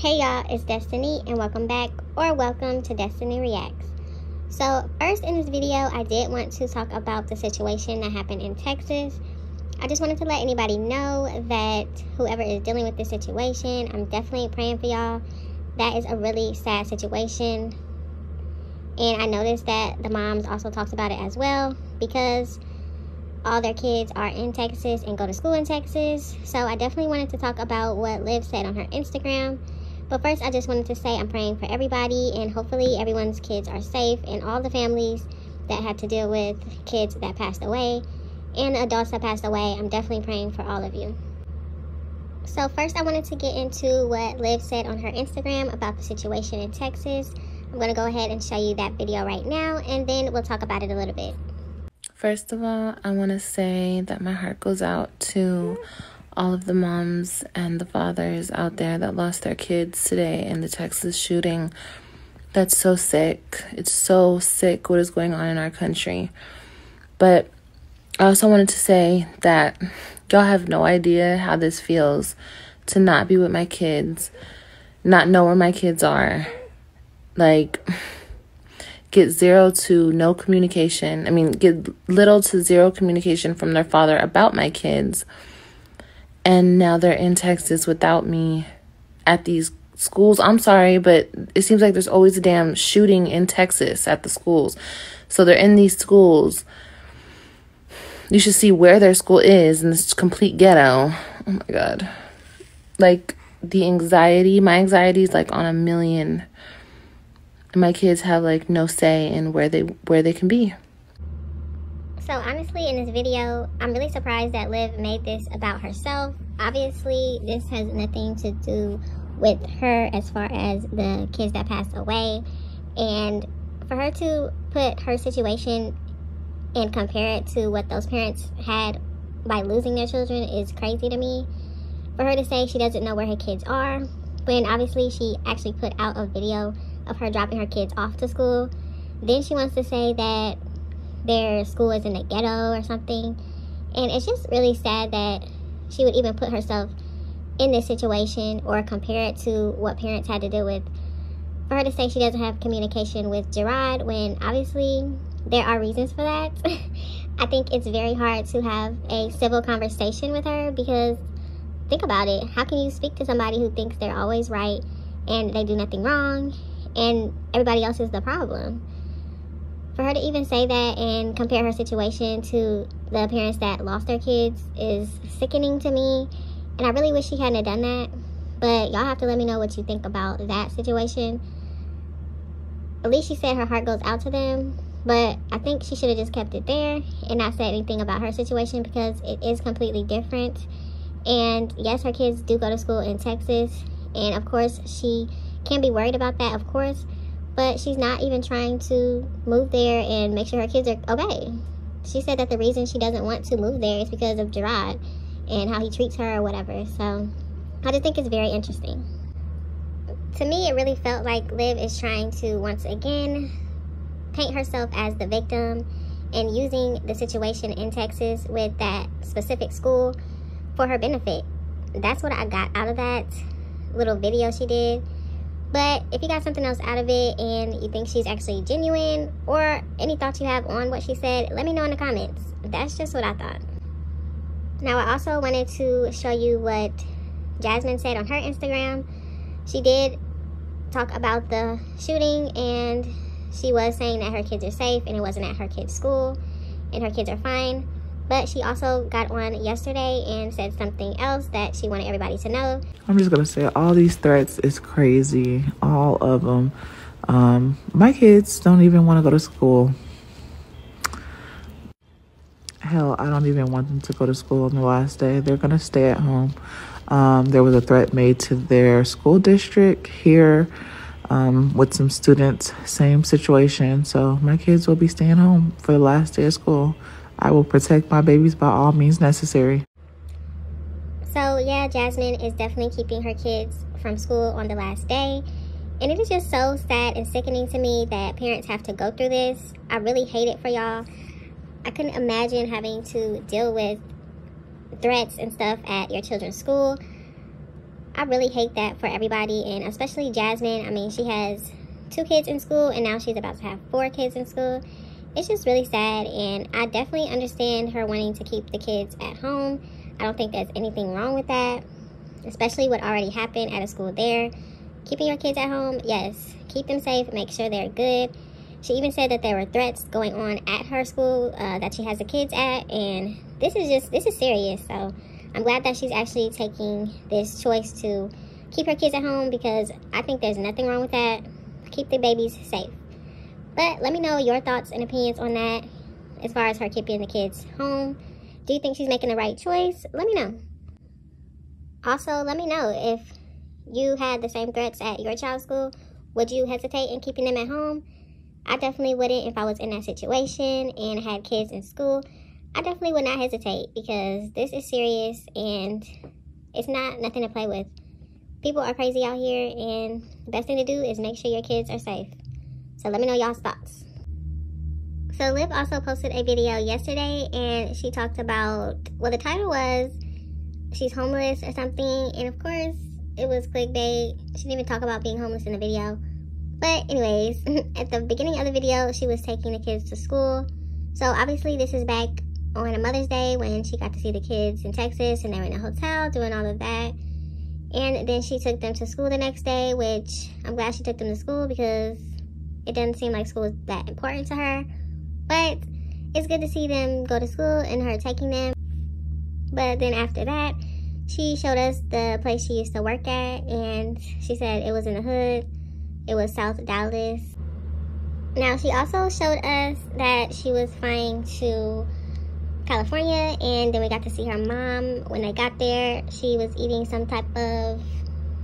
Hey y'all, it's Destiny and welcome back or welcome to Destiny Reacts. So first in this video, I did want to talk about the situation that happened in Texas. I just wanted to let anybody know that whoever is dealing with this situation, I'm definitely praying for y'all. That is a really sad situation. And I noticed that the moms also talked about it as well because all their kids are in Texas and go to school in Texas. So I definitely wanted to talk about what Liv said on her Instagram. But first, I just wanted to say I'm praying for everybody, and hopefully everyone's kids are safe, and all the families that had to deal with kids that passed away and adults that passed away. I'm definitely praying for all of you. So first, I wanted to get into what Liv said on her Instagram about the situation in Texas. I'm going to go ahead and show you that video right now, and then we'll talk about it a little bit. First of all, I want to say that my heart goes out to all of the moms and the fathers out there that lost their kids today in the Texas shooting. That's so sick. It's so sick what is going on in our country. But I also wanted to say that y'all have no idea how this feels to not be with my kids, not know where my kids are. Like, get zero to no communication. Get little to zero communication from their father about my kids. And now they're in Texas without me at these schools. I'm sorry, but it seems like there's always a damn shooting in Texas at the schools. So they're in these schools. You should see where their school is in this complete ghetto. Oh my God. Like, the anxiety, my anxiety is like on 1,000,000. And my kids have like no say in where they can be. So honestly, in this video, I'm really surprised that Liv made this about herself. Obviously, this has nothing to do with her as far as the kids that passed away. And for her to put her situation and compare it to what those parents had by losing their children is crazy to me. For her to say she doesn't know where her kids are, when obviously she actually put out a video of her dropping her kids off to school. Then she wants to say that their school is in the ghetto or something. And it's just really sad that she would even put herself in this situation or compare it to what parents had to deal with. For her to say she doesn't have communication with Gerard when obviously there are reasons for that. I think it's very hard to have a civil conversation with her because think about it. How can you speak to somebody who thinks they're always right and they do nothing wrong and everybody else is the problem? For her to even say that and compare her situation to the parents that lost their kids is sickening to me. And I really wish she hadn't have done that. But y'all have to let me know what you think about that situation. At least she said her heart goes out to them. But I think she should have just kept it there and not said anything about her situation because it is completely different. And yes, her kids do go to school in Texas. And of course, she can be worried about that, of course. But she's not even trying to move there and make sure her kids are okay. She said that the reason she doesn't want to move there is because of Gerard and how he treats her or whatever. So I just think it's very interesting. To me, it really felt like Liv is trying to, once again, paint herself as the victim and using the situation in Texas with that specific school for her benefit. That's what I got out of that little video she did. But if you got something else out of it and you think she's actually genuine or any thoughts you have on what she said, let me know in the comments. That's just what I thought. Now, I also wanted to show you what Jasmine said on her Instagram. She did talk about the shooting and she was saying that her kids are safe and it wasn't at her kids' school and her kids are fine. But she also got on yesterday and said something else that she wanted everybody to know. I'm just going to say all these threats is crazy. All of them. My kids don't even want to go to school. Hell, I don't even want them to go to school on the last day. They're going to stay at home. There was a threat made to their school district here with some students. Same situation. So my kids will be staying home for the last day of school. I will protect my babies by all means necessary. So yeah, Jasmine is definitely keeping her kids from school on the last day. And it is just so sad and sickening to me that parents have to go through this. I really hate it for y'all. I couldn't imagine having to deal with threats and stuff at your children's school. I really hate that for everybody, and especially Jasmine. I mean, she has 2 kids in school, and now she's about to have 4 kids in school. It's just really sad, and I definitely understand her wanting to keep the kids at home. I don't think there's anything wrong with that, especially what already happened at a school there. Keeping your kids at home, yes, keep them safe, make sure they're good. She even said that there were threats going on at her school that she has the kids at, and this is serious. So I'm glad that she's actually taking this choice to keep her kids at home, because I think there's nothing wrong with that. Keep the babies safe. But let me know your thoughts and opinions on that as far as her keeping the kids home. Do you think she's making the right choice? Let me know. Also, let me know if you had the same threats at your child's school. Would you hesitate in keeping them at home? I definitely wouldn't if I was in that situation and had kids in school. I definitely would not hesitate, because this is serious and it's not nothing to play with. People are crazy out here, and the best thing to do is make sure your kids are safe. So let me know y'all's thoughts. So Liv also posted a video yesterday, and she talked about, well, the title was she's homeless or something, and of course it was clickbait. She didn't even talk about being homeless in the video. But anyways, at the beginning of the video, she was taking the kids to school. So obviously this is back on a Mother's Day when she got to see the kids in Texas, and they were in a hotel doing all of that. And then she took them to school the next day, which I'm glad she took them to school, because it doesn't seem like school is that important to her. But it's good to see them go to school and her taking them. But then after that, she showed us the place she used to work at, and she said it was in the hood. It was South Dallas. Now, she also showed us that she was flying to California, and then we got to see her mom. When they got there, she was eating some type of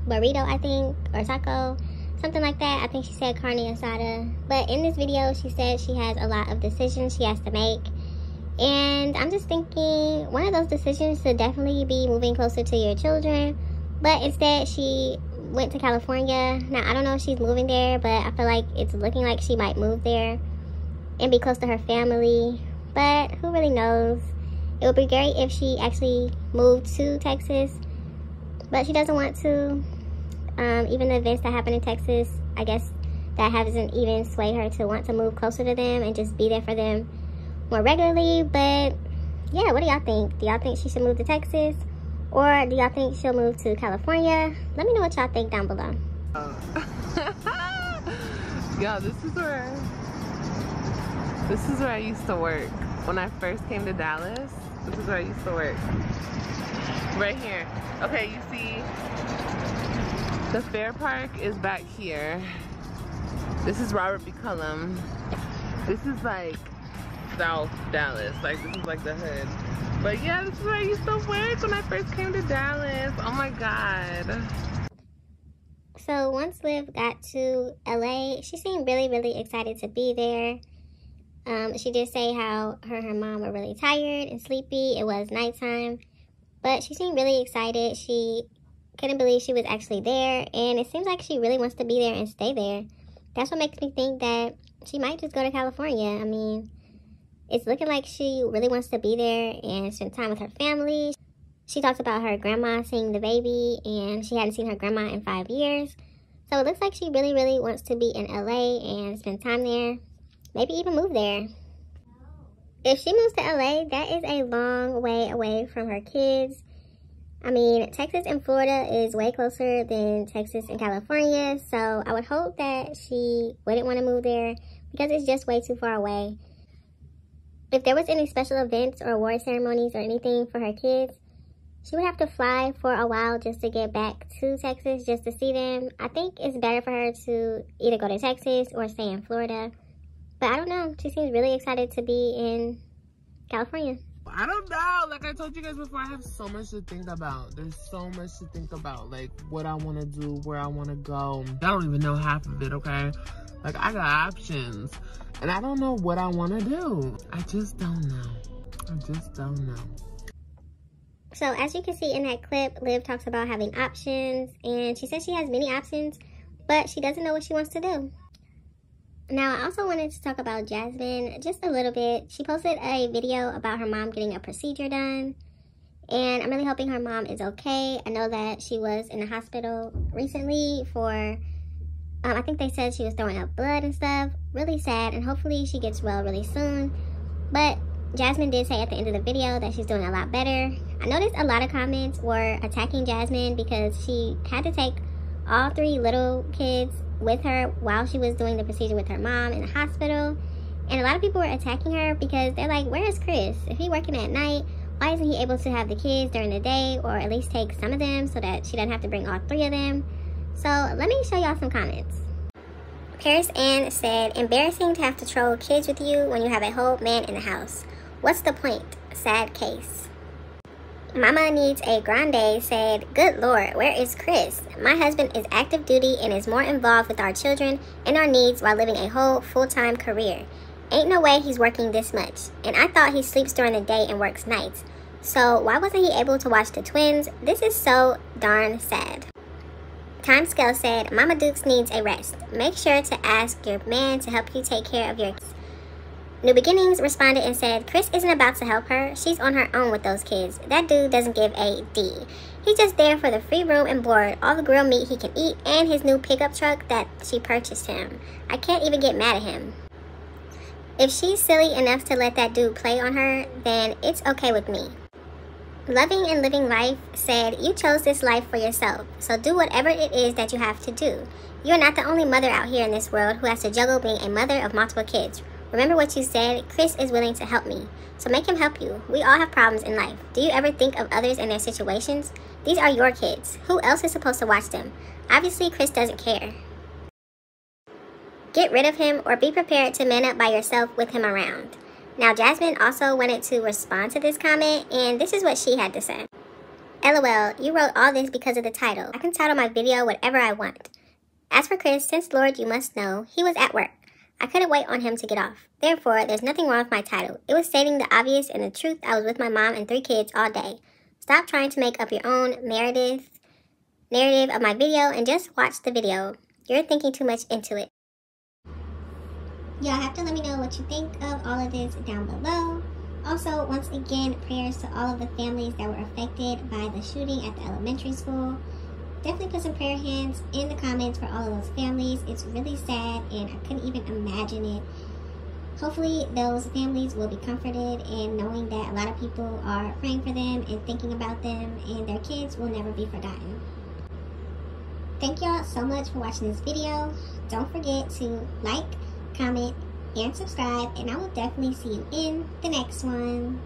burrito, I think, or taco, something like that. I think she said carne asada. But in this video, she said she has a lot of decisions she has to make. And I'm just thinking, one of those decisions should definitely be moving closer to your children. But instead, she went to California. Now, I don't know if she's moving there, but I feel like it's looking like she might move there and be close to her family. But who really knows? It would be great if she actually moved to Texas, but she doesn't want to. Even the events that happen in Texas, I guess that hasn't even swayed her to want to move closer to them and just be there for them more regularly. But yeah, what do y'all think? Do y'all think she should move to Texas, or do y'all think she'll move to California? Let me know what y'all think down below. Yeah, this is where I used to work when I first came to Dallas. This is where I used to work. Right here. Okay, you see the Fair Park is back here. This is Robert B. Cullum. This is like South Dallas. Like, this is like the hood. But yeah, this is where I used to work when I first came to Dallas. Oh my God. So once Liv got to LA, she seemed really, really excited to be there. She did say how her and her mom were really tired and sleepy. It was nighttime, but she seemed really excited. She couldn't believe she was actually there, and it seems like she really wants to be there and stay there. That's what makes me think that she might just go to California. I mean, it's looking like she really wants to be there and spend time with her family. She talked about her grandma seeing the baby, and she hadn't seen her grandma in 5 years. So it looks like she really, really wants to be in LA and spend time there. Maybe even move there. If she moves to LA, that is a long way away from her kids. I mean, Texas and Florida is way closer than Texas and California. So I would hope that she wouldn't want to move there, because it's just way too far away. If there was any special events or award ceremonies or anything for her kids, she would have to fly for a while just to get back to Texas just to see them. I think it's better for her to either go to Texas or stay in Florida. But I don't know. She seems really excited to be in California. I don't know. Like I told you guys before, I have so much to think about. There's so much to think about. Like what I want to do, where I want to go. I don't even know half of it, okay? Like I got options. And I don't know what I want to do. I just don't know. I just don't know. So as you can see in that clip, Liv talks about having options. And she says she has many options, but she doesn't know what she wants to do. Now, I also wanted to talk about Jasmine just a little bit. She posted a video about her mom getting a procedure done. And I'm really hoping her mom is okay. I know that she was in the hospital recently for, I think they said she was throwing up blood and stuff. Really sad, and hopefully she gets well really soon. But Jasmine did say at the end of the video that she's doing a lot better. I noticed a lot of comments were attacking Jasmine because she had to take all 3 little kids with her while she was doing the procedure with her mom in the hospital. And a lot of people were attacking her because they're like, where is Chris? If he's working at night, why isn't he able to have the kids during the day, or at least take some of them so that she doesn't have to bring all 3 of them? So let me show y'all some comments. Paris Ann said, embarrassing to have to troll kids with you when you have a whole man in the house. What's the point? Sad case. Mama Needs a Grande said, good Lord, where is Chris? My husband is active duty and is more involved with our children and our needs while living a whole full-time career. Ain't no way he's working this much. And I thought he sleeps during the day and works nights. So why wasn't he able to watch the twins? This is so darn sad. Timescale said, Mama Dukes needs a rest. Make sure to ask your man to help you take care of your kids. New Beginnings responded and said, Chris isn't about to help her. She's on her own with those kids. That dude doesn't give a D. He's just there for the free room and board, all the grilled meat he can eat, and his new pickup truck that she purchased him. I can't even get mad at him. If she's silly enough to let that dude play on her, then it's okay with me. Loving and Living Life said, you chose this life for yourself, so do whatever it is that you have to do. You're not the only mother out here in this world who has to juggle being a mother of multiple kids. Remember what you said, Chris is willing to help me, so make him help you. We all have problems in life. Do you ever think of others and their situations? These are your kids. Who else is supposed to watch them? Obviously, Chris doesn't care. Get rid of him or be prepared to man up by yourself with him around. Now, Jasmine also wanted to respond to this comment, and this is what she had to say. LOL, you wrote all this because of the title. I can title my video whatever I want. As for Chris, since Lord you must know, he was at work. I couldn't wait on him to get off. Therefore, there's nothing wrong with my title. It was stating the obvious and the truth. I was with my mom and 3 kids all day. Stop trying to make up your own narrative of my video and just watch the video. You're thinking too much into it. Y'all have to let me know what you think of all of this down below. Also, once again, prayers to all of the families that were affected by the shooting at the elementary school. Definitely put some prayer hands in the comments for all of those families. It's really sad, and I couldn't even imagine it. Hopefully, those families will be comforted in knowing that a lot of people are praying for them and thinking about them, and their kids will never be forgotten. Thank y'all so much for watching this video. Don't forget to like, comment, and subscribe, and I will definitely see you in the next one.